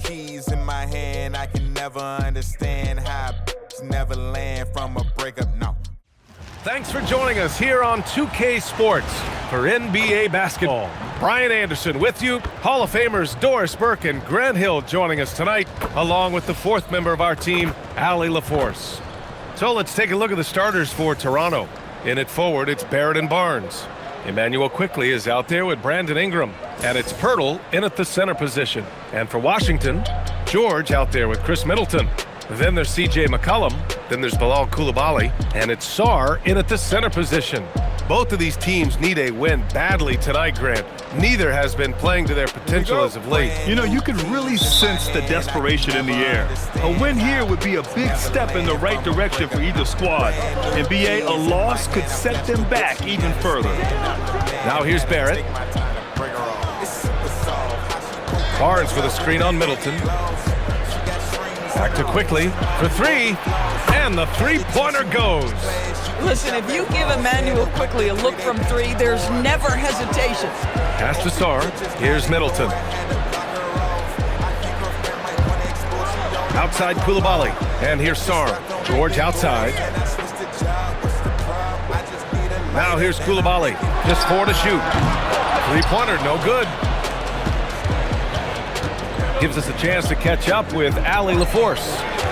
keys in my hand. I can never understand how never land from a breakup. No. Thanks for joining us here on 2K Sports for NBA basketball. Brian Anderson with you. Hall of Famers Doris Burke and Grant Hill joining us tonight, along with the fourth member of our team, Allie LaForce. So let's take a look at the starters for Toronto. In at forward, it's Barrett and Barnes. Emmanuel Quickley is out there with Brandon Ingram. And it's Pirtle in at the center position. And for Washington, George out there with Chris Middleton. Then there's C.J. McCollum. Then there's Bilal Coulibaly. And it's Sarr in at the center position. Both of these teams need a win badly tonight, Grant. Neither has been playing to their potential as of late. You know, you can really sense the desperation in the air. A win here would be a big step in the right direction for either squad. And BA, a loss could set them back even further. Now here's Barrett. Barnes with a screen on Middleton. Back to Quickley for three, and the three-pointer goes. Listen, if you give Emmanuel Quickley a look from three, there's never hesitation. Pass to Sarr. Here's Middleton. Outside Coulibaly, and here's Sarr. George outside. Now here's Coulibaly. Just 4 to shoot. Three-pointer, no good. Gives us a chance to catch up with Allie LaForce.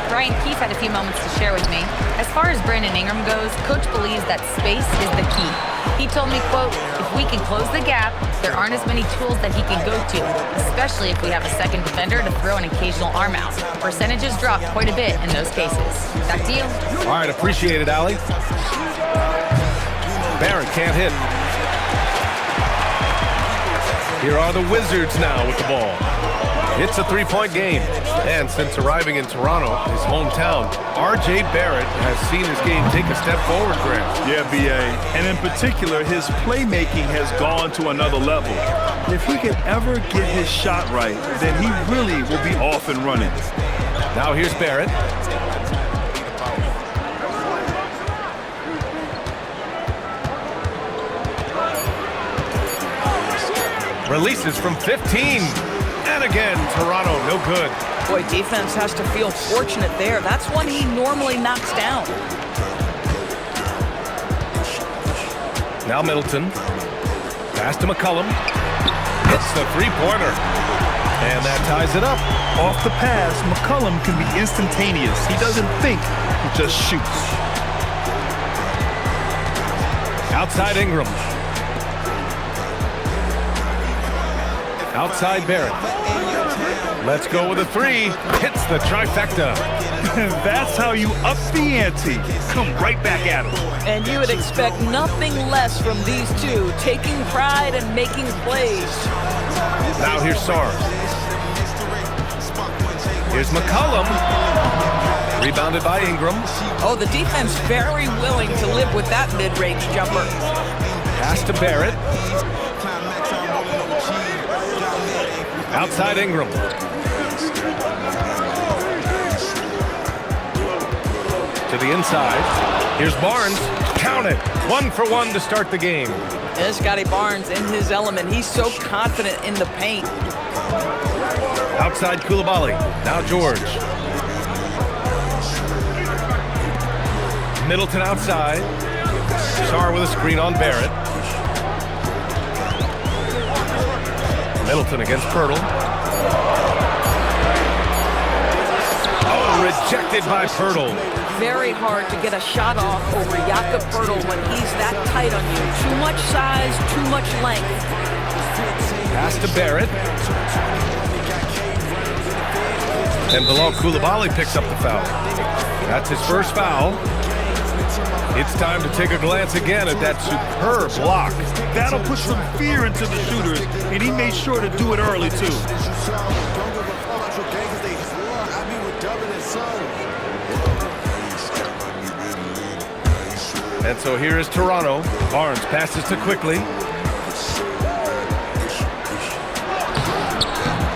Brian Keefe had a few moments to share with me. As far as Brandon Ingram goes, Coach believes that space is the key. He told me, quote, if we can close the gap, there aren't as many tools that he can go to, especially if we have a second defender to throw an occasional arm out. Percentages drop quite a bit in those cases. Back to you. All right, appreciate it, Allie. Barrett can't hit. Here are the Wizards now with the ball. It's a three-point game. And since arriving in Toronto, his hometown, R.J. Barrett has seen his game take a step forward, Grant. Yeah, B.A. And in particular, his playmaking has gone to another level. If he can ever get his shot right, then he really will be off and running. Now here's Barrett. Releases from 15. And again, Toronto, no good. Boy, defense has to feel fortunate there. That's one he normally knocks down. Now Middleton. Pass to McCollum. Hits the three-pointer. And that ties it up. Off the pass, McCollum can be instantaneous. He doesn't think, he just shoots. Outside Ingram. Outside Barrett. Let's go with a three. Hits the trifecta. That's how you up the ante. Come right back at him. And you would expect nothing less from these two, taking pride and making plays. Now here's Sarr. Here's McCollum. Rebounded by Ingram. Oh, the defense very willing to live with that mid-range jumper. Pass to Barrett. Outside Ingram. To the inside. Here's Barnes. Count it. 1 for 1 to start the game. And Scotty Barnes in his element. He's so confident in the paint. Outside Coulibaly. Now George. Middleton outside. Sarr with a screen on Barrett. Middleton against Pirtle. Oh, rejected by Pirtle. Very hard to get a shot off over Jakob Pirtle when he's that tight on you. Too much size, too much length. Pass to Barrett. And Bilal Coulibaly picks up the foul. That's his first foul. It's time to take a glance again at that superb block. That'll put some fear into the shooters, and he made sure to do it early, too. And so here is Toronto. Barnes passes to Quickley.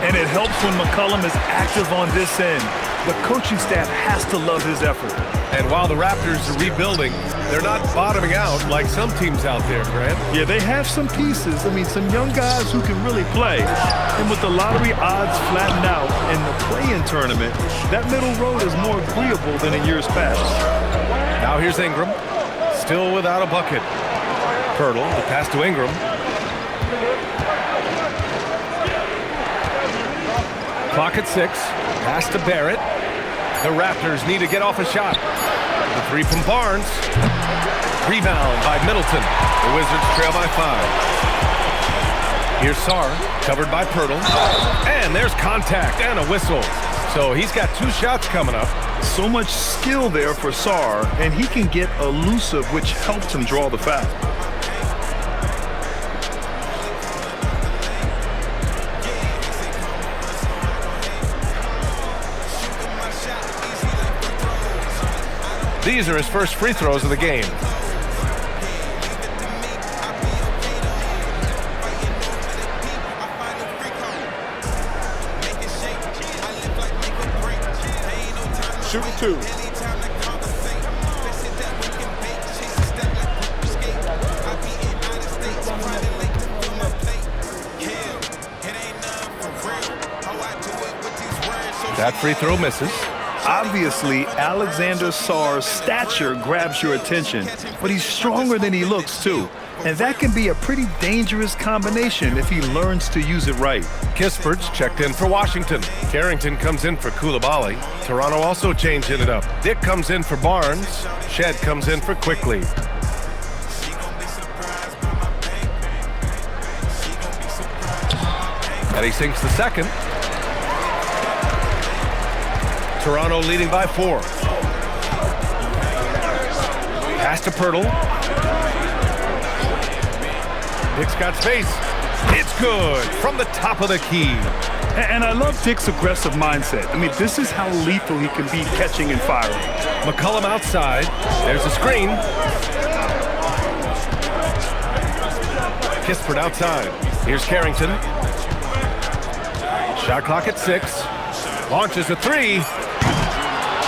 And it helps when McCollum is active on this end. The coaching staff has to love his effort. And while the Raptors are rebuilding, they're not bottoming out like some teams out there, Grant. Yeah, they have some pieces. I mean, some young guys who can really play. And with the lottery odds flattened out in the play-in tournament, that middle road is more agreeable than in years past. Now here's Ingram, still without a bucket. Pirtle, the pass to Ingram. Clock at 6, pass to Barrett. The Raptors need to get off a shot. The three from Barnes. Rebound by Middleton. The Wizards trail by 5. Here's Sarr, covered by Pirtle. And there's contact and a whistle. So he's got 2 shots coming up. So much skill there for Sarr, and he can get elusive, which helps him draw the foul. These are his first free throws of the game. Shooting 2. That free throw misses. Obviously, Alexander Sarr's stature grabs your attention, but he's stronger than he looks, too. And that can be a pretty dangerous combination if he learns to use it right. Kispert's checked in for Washington. Carrington comes in for Coulibaly. Toronto also changing it up. Dick comes in for Barnes. Shed comes in for Quickly. And he sinks the second. Toronto leading by 4. Pass to Pirtle. Dick's got space. It's good from the top of the key. And I love Dick's aggressive mindset. I mean, this is how lethal he can be catching and firing. McCollum outside. There's a screen. Kispert outside. Here's Carrington. Shot clock at 6. Launches a 3.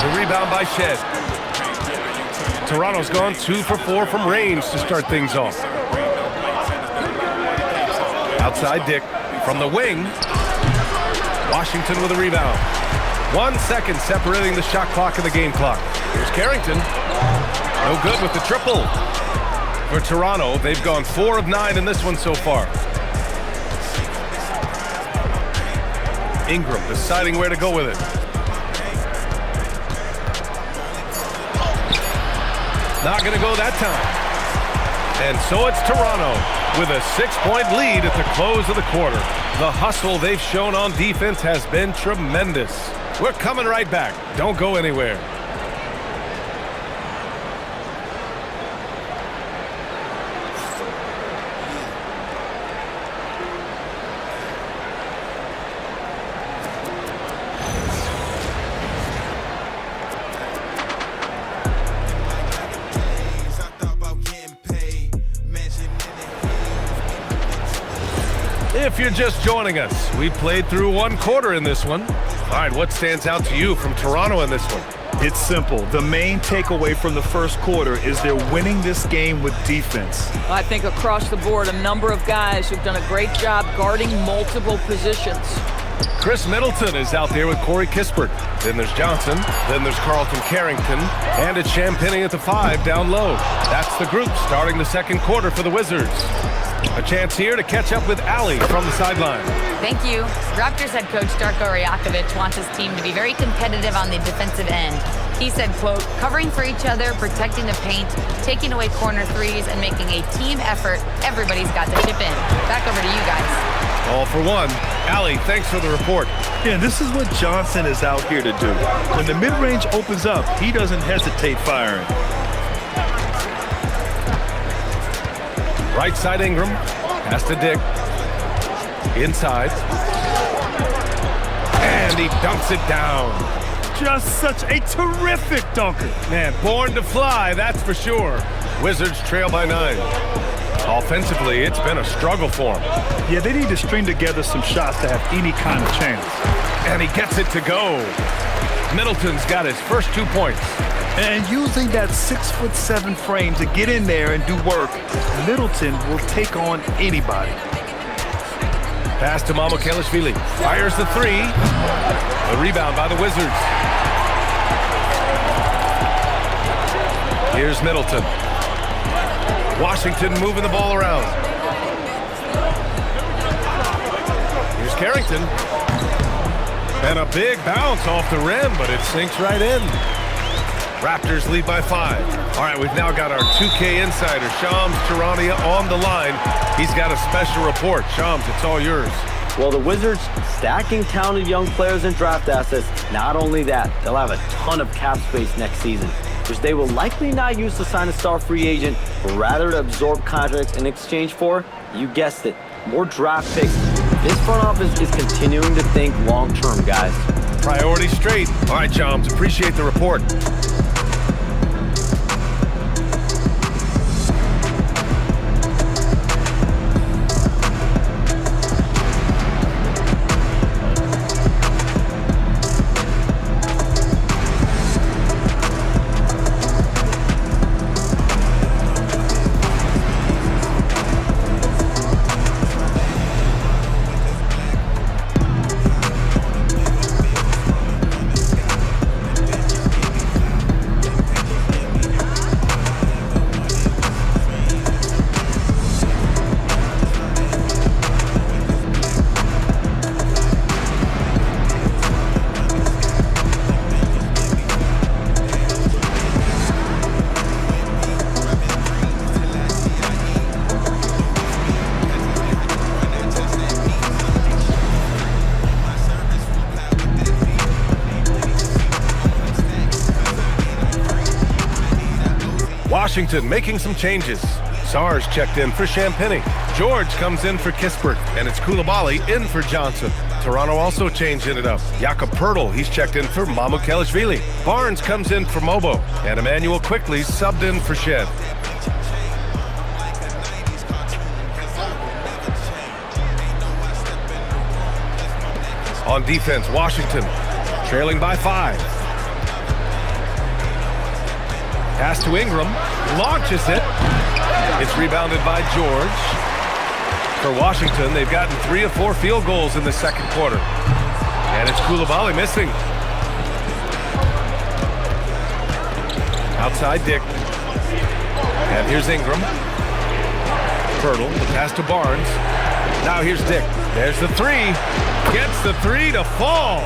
The rebound by Shed. Toronto's gone 2 for 4 from range to start things off. Outside Dick from the wing. Washington with a rebound. 1 second separating the shot clock and the game clock. Here's Carrington. No good with the triple. For Toronto, they've gone 4 of 9 in this one so far. Ingram deciding where to go with it. Not going to go that time. And so it's Toronto with a 6-point lead at the close of the quarter. The hustle they've shown on defense has been tremendous. We're coming right back. Don't go anywhere. If you're just joining us, we played through 1 quarter in this one. All right, what stands out to you from Toronto in this one? It's simple. The main takeaway from the first quarter is they're winning this game with defense. I think across the board, a number of guys who've done a great job guarding multiple positions. Chris Middleton is out there with Corey Kispert. Then there's Johnson. Then there's Carlton Carrington. And it's Champagnie at the 5 down low. That's the group starting the second quarter for the Wizards. A chance here to catch up with Ali from the sideline. Thank you. Raptors head coach Darko Rajakovic wants his team to be very competitive on the defensive end. He said, quote, covering for each other, protecting the paint, taking away corner threes, and making a team effort. Everybody's got to chip in. Back over to you guys. All for one. Ali, thanks for the report. Yeah, this is what Johnson is out here to do. When the mid-range opens up, he doesn't hesitate firing. Right side Ingram. Pass to Dick. Inside. And he dunks it down. Just such a terrific dunker. Man, born to fly, that's for sure. Wizards trail by 9. Offensively, it's been a struggle for them. Yeah, they need to string together some shots to have any kind of chance. And And he gets it to go. Middleton's got his first 2 points. And using that 6'7" frame to get in there and do work, Middleton will take on anybody. Pass to MichaelXboxEvolved. Fires the three. The rebound by the Wizards. Here's Middleton. Washington moving the ball around. Here's Carrington. And a big bounce off the rim, but it sinks right in. Raptors lead by 5. All right, we've now got our 2K insider, Shams Charania, on the line. He's got a special report. Shams, it's all yours. Well, the Wizards stacking talented young players and draft assets. Not only that, they'll have a ton of cap space next season, which they will likely not use to sign a star free agent, but rather to absorb contracts in exchange for, you guessed it, more draft picks. This front office is continuing to think long-term, guys. Priority straight. All right, Shams, appreciate the report. Washington making some changes. Sarge checked in for Champagny. George comes in for Kispert, and it's Koulibaly in for Johnson. Toronto also changing it up. Jakob Poeltl, he's checked in for MichaelXboxEvolved. Barnes comes in for Mobo, and Emmanuel quickly subbed in for Shed. On defense, Washington trailing by 5. Pass to Ingram, launches it. It's rebounded by George. For Washington, they've gotten 3 of 4 field goals in the second quarter. And it's Koulibaly missing. Outside Dick. And here's Ingram. Poeltl, the pass to Barnes. Now here's Dick. There's the 3. Gets the 3 to fall.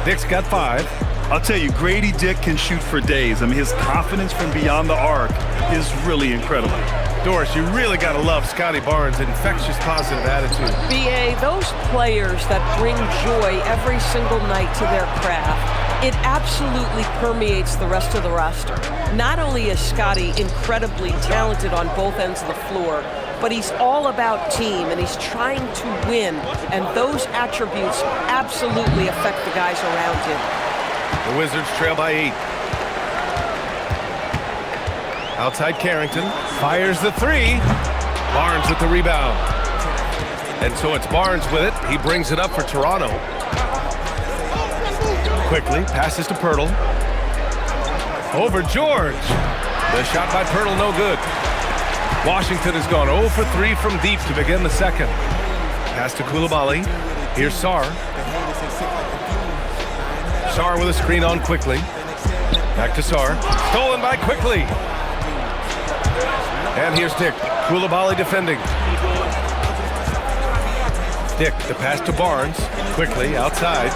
Dick's got 5. I'll tell you, Grady Dick can shoot for days. I mean, his confidence from beyond the arc is really incredible. Doris, you really got to love Scotty Barnes' infectious positive attitude. BA, those players that bring joy every single night to their craft, it absolutely permeates the rest of the roster. Not only is Scotty incredibly talented on both ends of the floor, but he's all about team, and he's trying to win, and those attributes absolutely affect the guys around him. The Wizards trail by 8. Outside Carrington, fires the 3. Barnes with the rebound. And so it's Barnes with it. He brings it up for Toronto. Quickly, passes to Poeltl. Over George. The shot by Poeltl, no good. Washington has gone 0 for 3 from deep to begin the second. Pass to Koulibaly. Here's Sarr. Sarr with a screen on quickly. Back to Sarr. Stolen by Quickly. And here's Dick. Koulibaly defending. Dick, the pass to Barnes. Quickly, outside.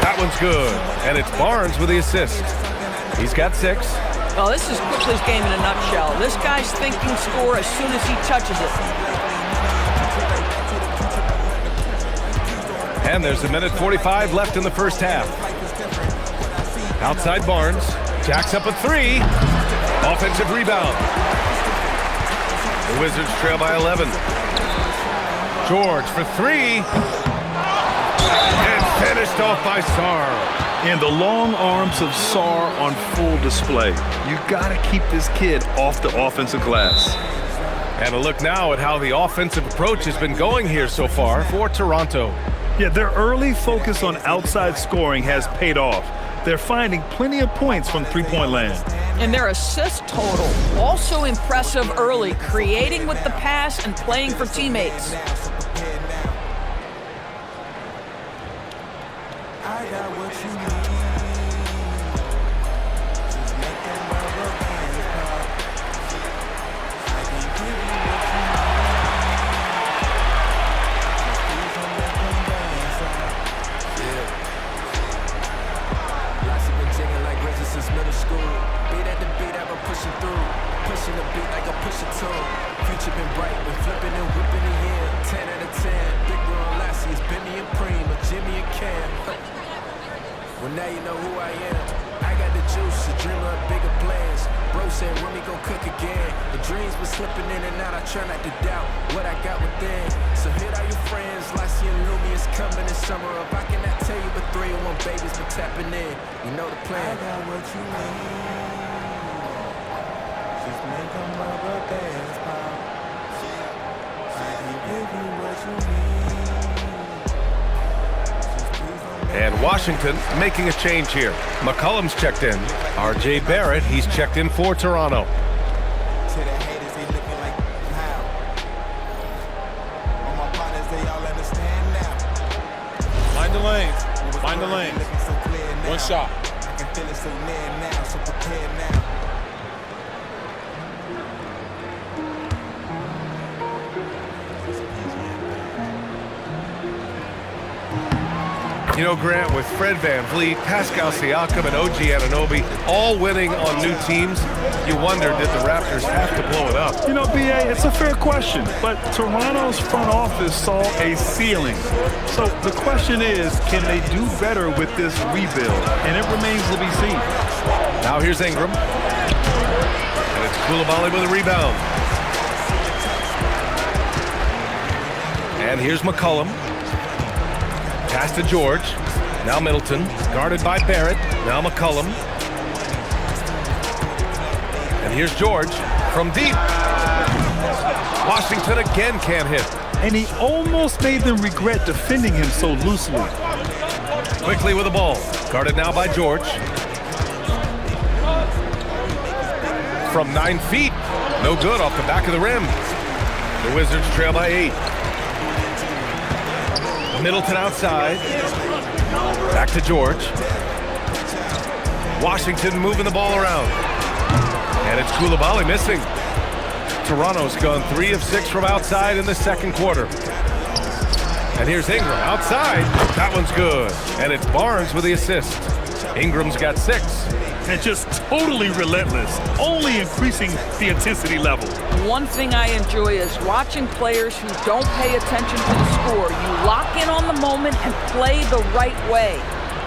That one's good. And it's Barnes with the assist. He's got 6. Well, this is Quickly's game in a nutshell. This guy's thinking score as soon as he touches it. And there's a minute 45 left in the first half. Outside Barnes. Jacks up a 3. Offensive rebound. The Wizards trail by 11. George for 3. And finished off by Sarr. And the long arms of Sarr on full display. You got to keep this kid off the offensive glass. And a look now at how the offensive approach has been going here so far for Toronto. Yeah, their early focus on outside scoring has paid off. They're finding plenty of points from three-point land. And their assist total, also impressive early, creating with the pass and playing for teammates. Well, now you know who I am. I got the juice, a dreamer of bigger plans. Bro said, when we gon' cook again? The dreams been slipping in and out. I try not to doubt what I got within. So hit all your friends, Lassie and Lumi is coming in summer. If I cannot tell you, but 301 babies been tapping in. You know the plan. I got what you need. Just make them rubber bands pop. I can give you what you need. And Washington making a change here. McCollum's checked in. R.J. Barrett, he's checked in for Toronto. To the haters, they looking like how? All my partners, they all understand now. Find the lanes. Find the lanes. So clear now. One shot. I can feel it so near now, so prepare now. You know, Grant, with Fred VanVleet, Pascal Siakam, and OG Anunoby all winning on new teams, you wonder, did the Raptors have to blow it up? You know, B.A., it's a fair question, but Toronto's front office saw a ceiling. So the question is, can they do better with this rebuild? And it remains to be seen. Now here's Ingram. And it's Coulibaly with a rebound. And here's McCollum. Pass to George. Now Middleton. Guarded by Barrett. Now McCollum. And here's George from deep. Washington again can't hit. And he almost made them regret defending him so loosely. Quickly with the ball. Guarded now by George. From 9 feet. No good off the back of the rim. The Wizards trail by 8. Middleton outside. Back to George. Washington moving the ball around. And it's Coulibaly missing. Toronto's gone 3 of 6 from outside in the second quarter. And here's Ingram outside. That one's good. And it's Barnes with the assist. Ingram's got 6. And just totally relentless, only increasing the intensity level. One thing I enjoy is watching players who don't pay attention to the score. You lock in on the moment and play the right way.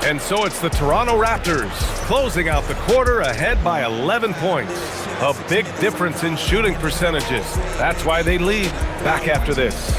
And so it's the Toronto Raptors closing out the quarter ahead by 11 points. A big difference in shooting percentages. That's why they lead. Back after this.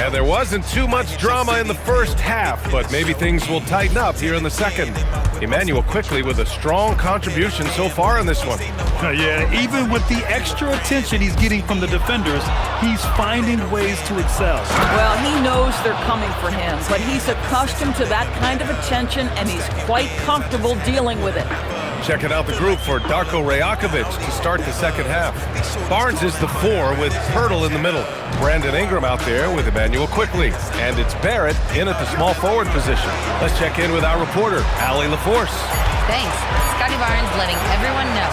And there wasn't too much drama in the first half, but maybe things will tighten up here in the second. Emmanuel quickly with a strong contribution so far in this one. Yeah, even with the extra attention he's getting from the defenders, he's finding ways to excel. Well, he knows they're coming for him, but he's accustomed to that kind of attention, and he's quite comfortable dealing with it. Checking out the group for Darko Rajakovic to start the second half. Barnes is the 4 with Pirtle in the middle. Brandon Ingram out there with Emmanuel quickly. And it's Barrett in at the small forward position. Let's check in with our reporter, Allie LaForce. Thanks. Scotty Barnes letting everyone know.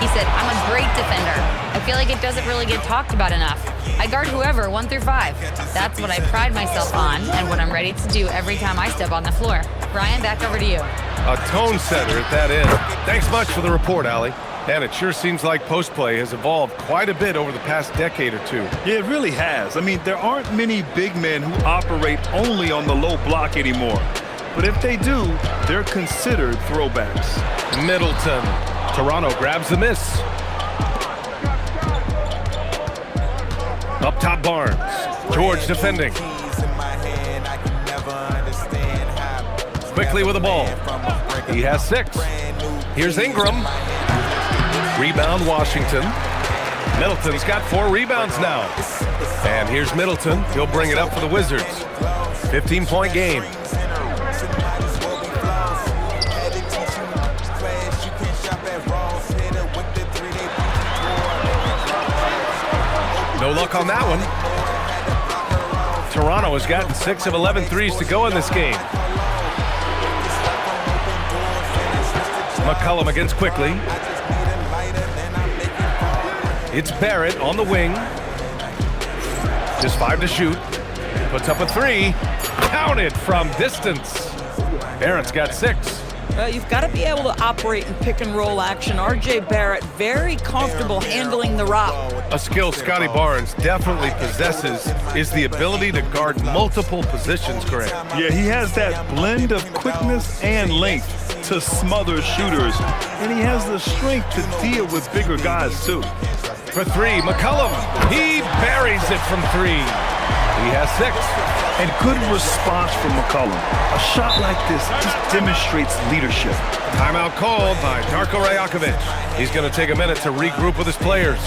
He said, I'm a great defender. I feel like it doesn't really get talked about enough. I guard whoever 1 through 5. That's what I pride myself on and what I'm ready to do every time I step on the floor. Brian, back over to you. A tone setter at that end. Thanks much for the report, Allie. And it sure seems like post play has evolved quite a bit over the past decade or two. Yeah, it really has. I mean, there aren't many big men who operate only on the low block anymore. But if they do, they're considered throwbacks. Middleton. Toronto grabs the miss. Up top, Barnes. George defending. Quickly with the ball. He has 6. Here's Ingram. Rebound, Washington. Middleton's got 4 rebounds now. And here's Middleton. He'll bring it up for the Wizards. 15-point game. No luck on that one. Toronto has gotten 6 of 11 threes to go in this game. McCollum against quickly. It's Barrett on the wing. Just 5 to shoot. Puts up a 3. Counted from distance. Barrett's got 6. You've got to be able to operate in pick-and-roll action. R.J. Barrett, very comfortable handling the rock. A skill Scotty Barnes definitely possesses is the ability to guard multiple positions, Grant. Yeah, he has that blend of quickness and length to smother shooters, and he has the strength to deal with bigger guys, too. For 3, McCollum. He buries it from 3. He has 6. And good response from McCollum. A shot like this just demonstrates leadership. Timeout called by Darko Rajakovic. He's going to take a minute to regroup with his players.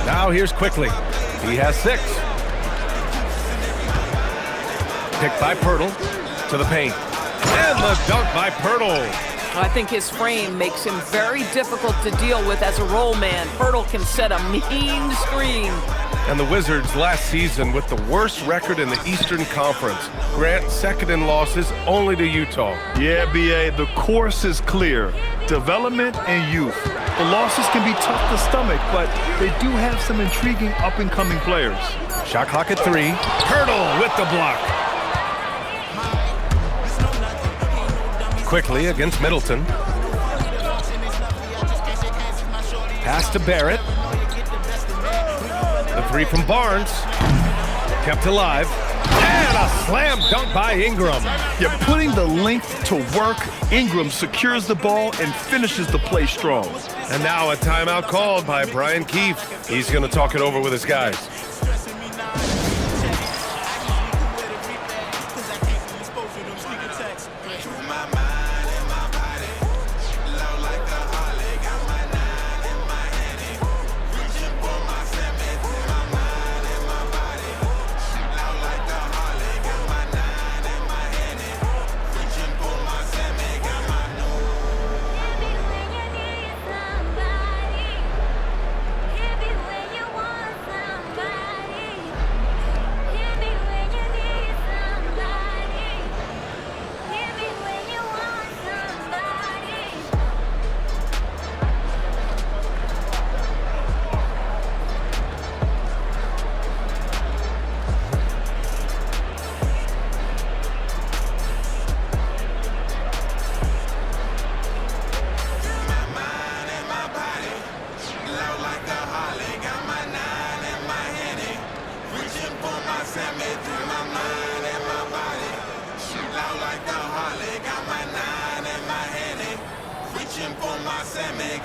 Now here's quickly. He has 6. Picked by Pirtle to the paint. And the dunk by Pirtle. I think his frame makes him very difficult to deal with as a roll man. Pirtle can set a mean screen. And the Wizards last season with the worst record in the Eastern Conference. Grant, second in losses only to Utah. Yeah, B.A., the course is clear. Development and youth. The losses can be tough to stomach, but they do have some intriguing up-and-coming players. Shot clock at 3. Pirtle with the block. quickly against Middleton. Pass to Barrett. The three from Barnes. Kept alive. And a slam dunk by Ingram. You're putting the length to work. Ingram secures the ball and finishes the play strong. And now a timeout called by Brian Keefe. He's going to talk it over with his guys.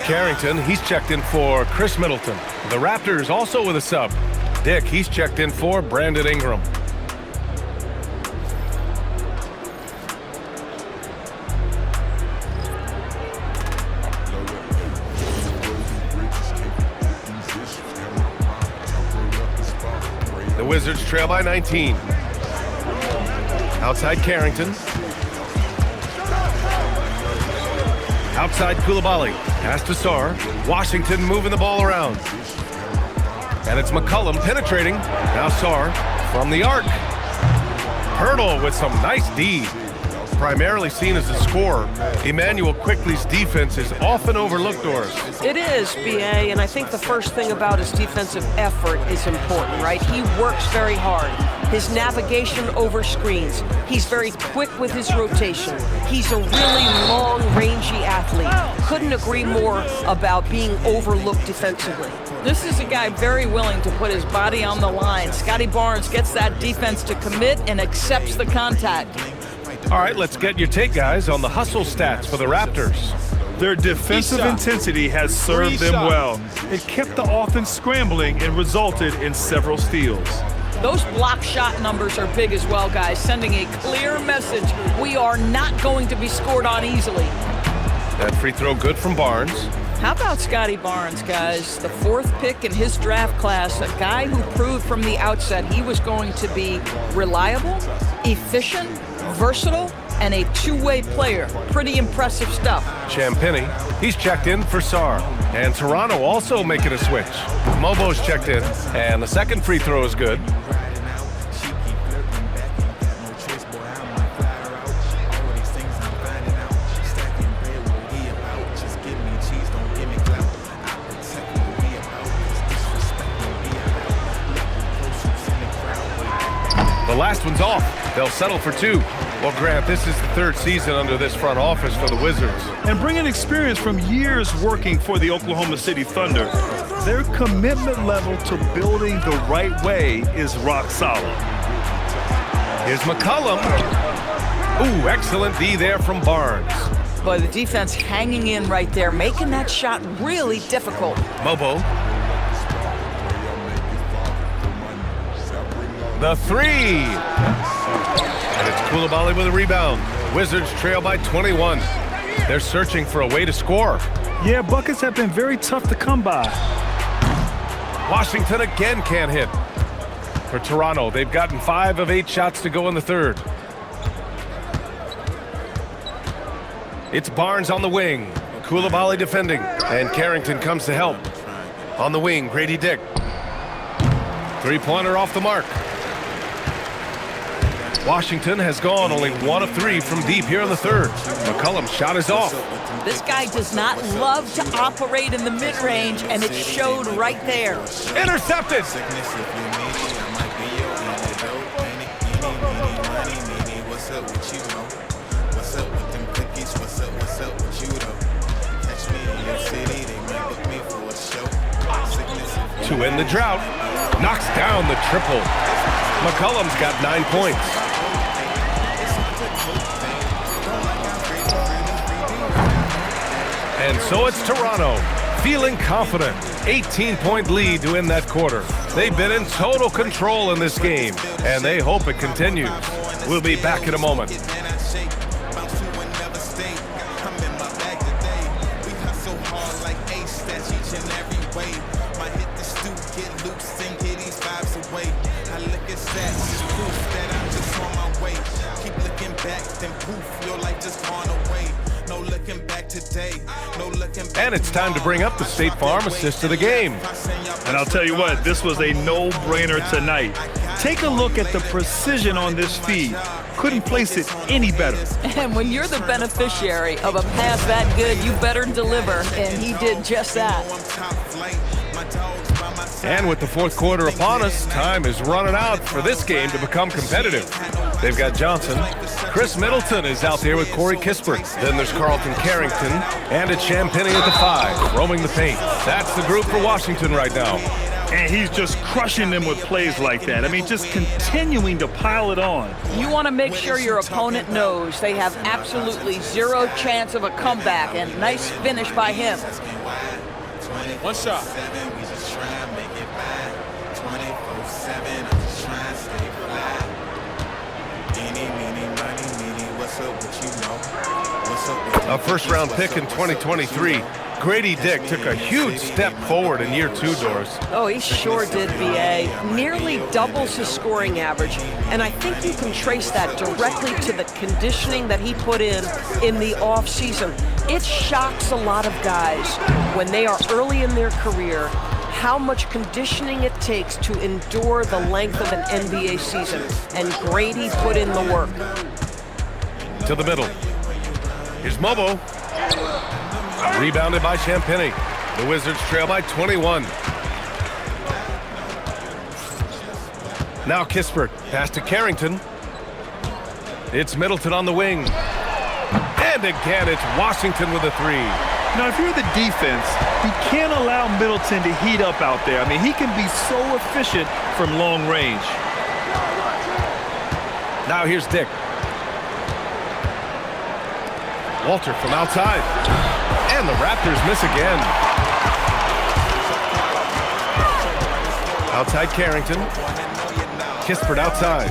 Carrington, he's checked in for Chris Middleton. The Raptors also with a sub. Dick, he's checked in for Brandon Ingram. The Wizards trail by 19. Outside Carrington. Outside Koulibaly. Pass to Sarr. Washington moving the ball around. And it's McCollum penetrating. Now Sarr from the arc. Hurdle with some nice D. Primarily seen as a scorer, Emmanuel Quickley's defense is often overlooked, Doris. It is, BA, and I think the first thing about his defensive effort is important, right? He works very hard. His navigation over screens. He's very quick with his rotation. He's a really long, rangy athlete. Couldn't agree more about being overlooked defensively. This is a guy very willing to put his body on the line. Scotty Barnes gets that defense to commit and accepts the contact. All right, let's get your take, guys, on the hustle stats for the Raptors. Their defensive intensity has served them well. It kept the offense scrambling and resulted in several steals. Those block shot numbers are big as well, guys, sending a clear message. We are not going to be scored on easily. That free throw good from Barnes. How about Scotty Barnes, guys? The 4th pick in his draft class, a guy who proved from the outset he was going to be reliable, efficient, versatile, and a two-way player. Pretty impressive stuff. Champagny, he's checked in for Sarr. And Toronto also making a switch. Mobo's checked in, and the second free throw is good. The last one's off. They'll settle for 2. Well, Grant, this is the 3rd season under this front office for the Wizards. And bringing experience from years working for the Oklahoma City Thunder, their commitment level to building the right way is rock solid. Here's McCollum. Ooh, excellent D there from Barnes. But the defense hanging in right there, making that shot really difficult. Mobo. The 3. And it's Koulibaly with a rebound. Wizards trail by 21. They're searching for a way to score. Yeah, buckets have been very tough to come by. Washington again can't hit. For Toronto, they've gotten 5 of 8 shots to go in the 3rd. It's Barnes on the wing. Koulibaly defending. And Carrington comes to help. On the wing, Grady Dick. 3-pointer off the mark. Washington has gone only 1 of 3 from deep here in the 3rd. McCollum's shot is off. This guy does not love to operate in the mid-range, and it showed right there. Intercepted! to end the drought. Knocks down the triple. McCollum's got 9 points. And so it's Toronto, feeling confident. 18-point lead to end that quarter. They've been in total control in this game, and they hope it continues. We'll be back in a moment. And it's time to bring up the State Farm assist of the game. And I'll tell you what, this was a no-brainer tonight. Take a look at the precision on this feed. Couldn't place it any better. And when you're the beneficiary of a pass that good, you better deliver, and he did just that. And with the fourth quarter upon us, time is running out for this game to become competitive. They've got Johnson. Chris Middleton is out there with Corey Kispert. Then there's Carlton Carrington, and it's Champagnie at the 5, roaming the paint. That's the group for Washington right now. And he's just crushing them with plays like that. I mean, just continuing to pile it on. You want to make sure your opponent knows they have absolutely zero chance of a comeback, and nice finish by him. One shot. A first-round pick in 2023. Grady Dick took a huge step forward in year 2, Doris. Oh, he sure did, B.A. Nearly doubles his scoring average. And I think you can trace that directly to the conditioning that he put in the offseason. It shocks a lot of guys when they are early in their career how much conditioning it takes to endure the length of an NBA season. And Grady put in the work. To the middle. Here's Mobo. Rebounded by Champagnie. The Wizards trail by 21. Now Kispert. Pass to Carrington. It's Middleton on the wing. And again, it's Washington with a 3. Now, if you're the defense, you can't allow Middleton to heat up out there. I mean, he can be so efficient from long range. Now here's Dick. Walter from outside. And the Raptors miss again. Outside Carrington. Kispert outside.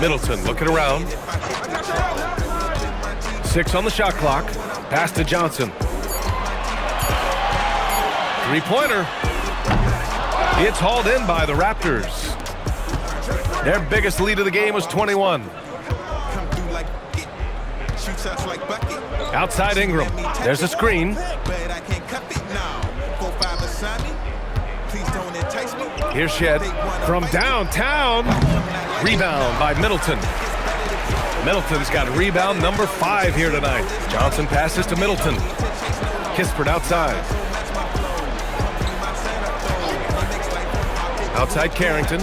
Middleton looking around. 6 on the shot clock. Pass to Johnson. Three-pointer. It's hauled in by the Raptors. Their biggest lead of the game was 21. Outside Ingram. There's a screen. Here's Shed from downtown. Rebound by Middleton. Middleton's got rebound number 5 here tonight. Johnson passes to Middleton. Kispert outside. Outside Carrington.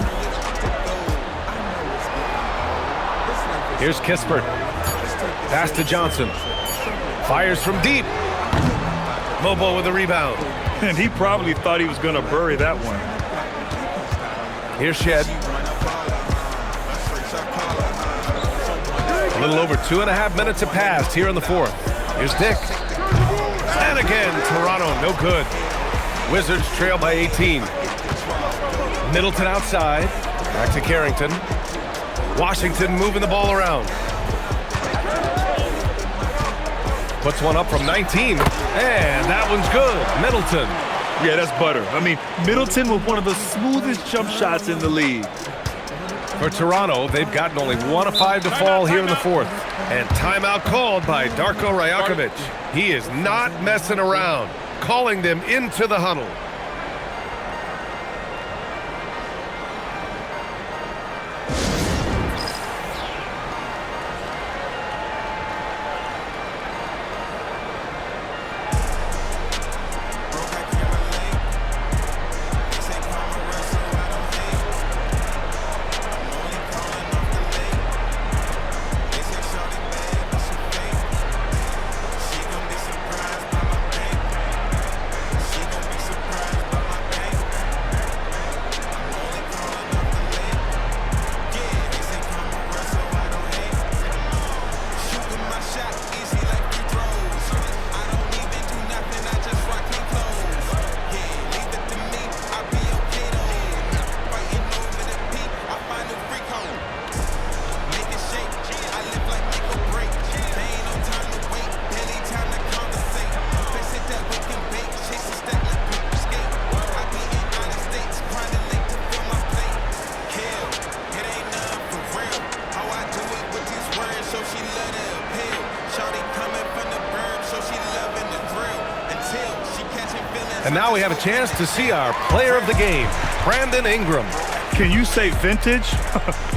Here's Kispert. Pass to Johnson. Fires from deep. Mobo with a rebound. And he probably thought he was going to bury that one. Here's Shed. A little over 2.5 minutes have passed here in the fourth. Here's Dick. And again, Toronto, no good. Wizards trail by 18. Middleton outside. Back to Carrington. Washington moving the ball around. Puts one up from 19. And that one's good. Middleton. Yeah, that's butter. I mean, Middleton with one of the smoothest jump shots in the league. For Toronto, they've gotten only 1 of 5 to fall here in the fourth. And timeout called by Darko Rajakovic. He is not messing around, calling them into the huddle. And now we have a chance to see our player of the game, Brandon Ingram. Can you say vintage?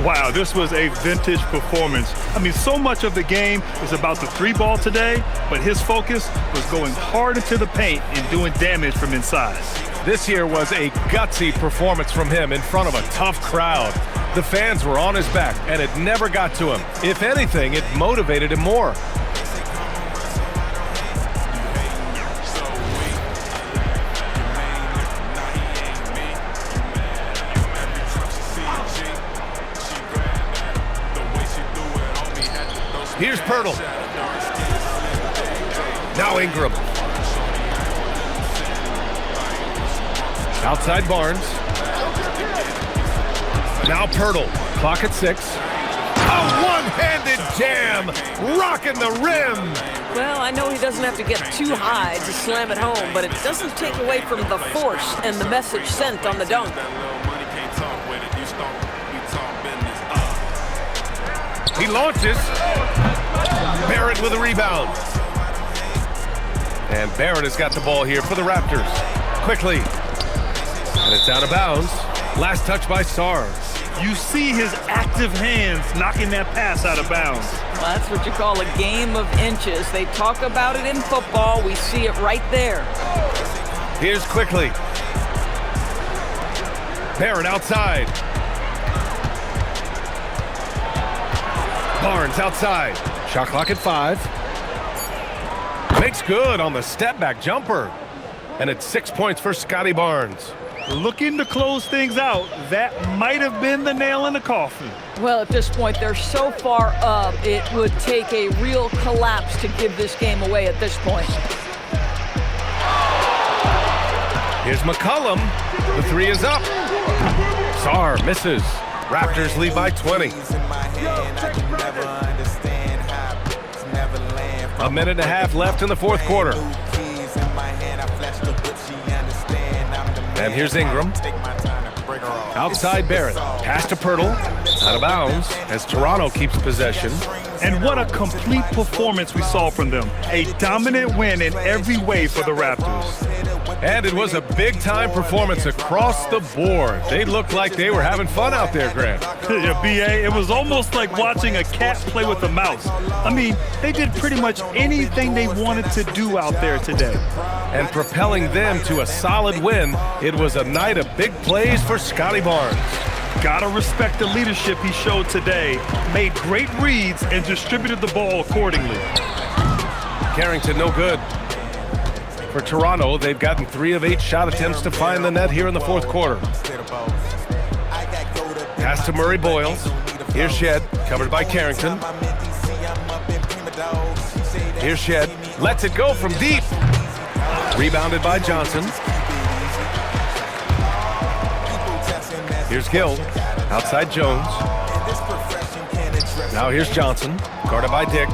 Wow, this was a vintage performance. I mean, so much of the game is about the three ball today, but his focus was going hard into the paint and doing damage from inside. This here was a gutsy performance from him in front of a tough crowd. The fans were on his back, and it never got to him. If anything, it motivated him more. Here's Pirtle. Now Ingram. Outside Barnes. Now Pirtle. Clock at 6. A one-handed jam, rocking the rim. Well, I know he doesn't have to get too high to slam it home, but it doesn't take away from the force and the message sent on the dunk. He launches. Barrett with a rebound. And Barrett has got the ball here for the Raptors. Quickly. And it's out of bounds. Last touch by Sarr. You see his active hands knocking that pass out of bounds. Well, that's what you call a game of inches. They talk about it in football. We see it right there. Here's Quickly. Barrett outside. Barnes outside. Shot clock at 5. Makes good on the step-back jumper. And it's 6 points for Scotty Barnes. Looking to close things out. That might have been the nail in the coffin. Well, at this point, they're so far up, it would take a real collapse to give this game away at this point. Here's McCollum. The 3 is up. Sarr misses. Raptors lead by 20. A minute and a half left in the fourth quarter. And here's Ingram. Outside Barrett. Pass to Pirtle. Out of bounds as Toronto keeps possession. And what a complete performance we saw from them. A dominant win in every way for the Raptors. And it was a big-time performance across the board. They looked like they were having fun out there, Grant. Yeah, B.A., it was almost like watching a cat play with a mouse. I mean, they did pretty much anything they wanted to do out there today. And propelling them to a solid win, it was a night of big plays for Scotty Barnes. Gotta respect the leadership he showed today. Made great reads and distributed the ball accordingly. Carrington, no good. For Toronto, they've gotten 3 of 8 shot attempts to find the net here in the fourth quarter. Pass to Murray Boyles. Here's Shed, covered by Carrington. Here's Shed, lets it go from deep. Rebounded by Johnson. Here's Gill, outside Jones. Now here's Johnson, guarded by Dick.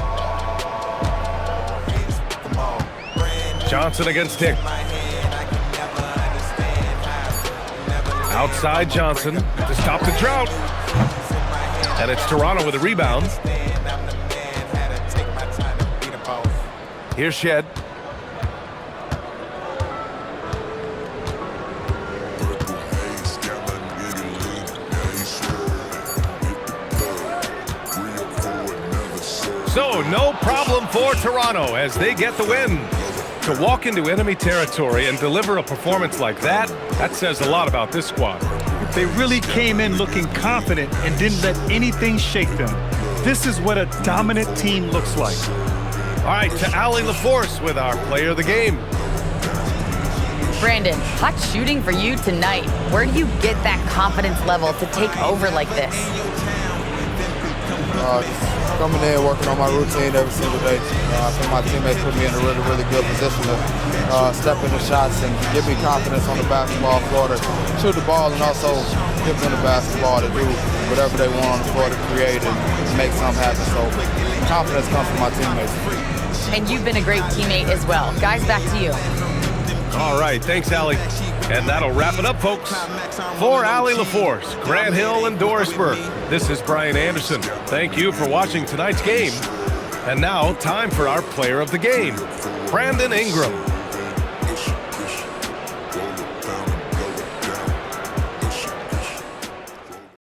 Johnson against Dick. Outside Johnson to stop the drought. And it's Toronto with a rebound. Here's Shed. So no problem for Toronto as they get the win. To walk into enemy territory and deliver a performance like that says a lot about this squad. They really came in looking confident and didn't let anything shake them. This is what a dominant team looks like. All right, to Allie LaForce with our player of the game. Brandon, hot shooting for you tonight. Where do you get that confidence level to take over like this? Coming in, working on my routine every single day. I think my teammates put me in a really, really good position to step into shots and give me confidence on the basketball floor to shoot the ball and also give them the basketball to do whatever they want on the floor to create and make something happen. So confidence comes from my teammates. And you've been a great teammate as well. Guys, back to you. All right, thanks, Allie. And that'll wrap it up, folks. For Allie LaForce, Grant Hill, and Doris Burke, this is Brian Anderson. Thank you for watching tonight's game. And now, time for our player of the game, Brandon Ingram.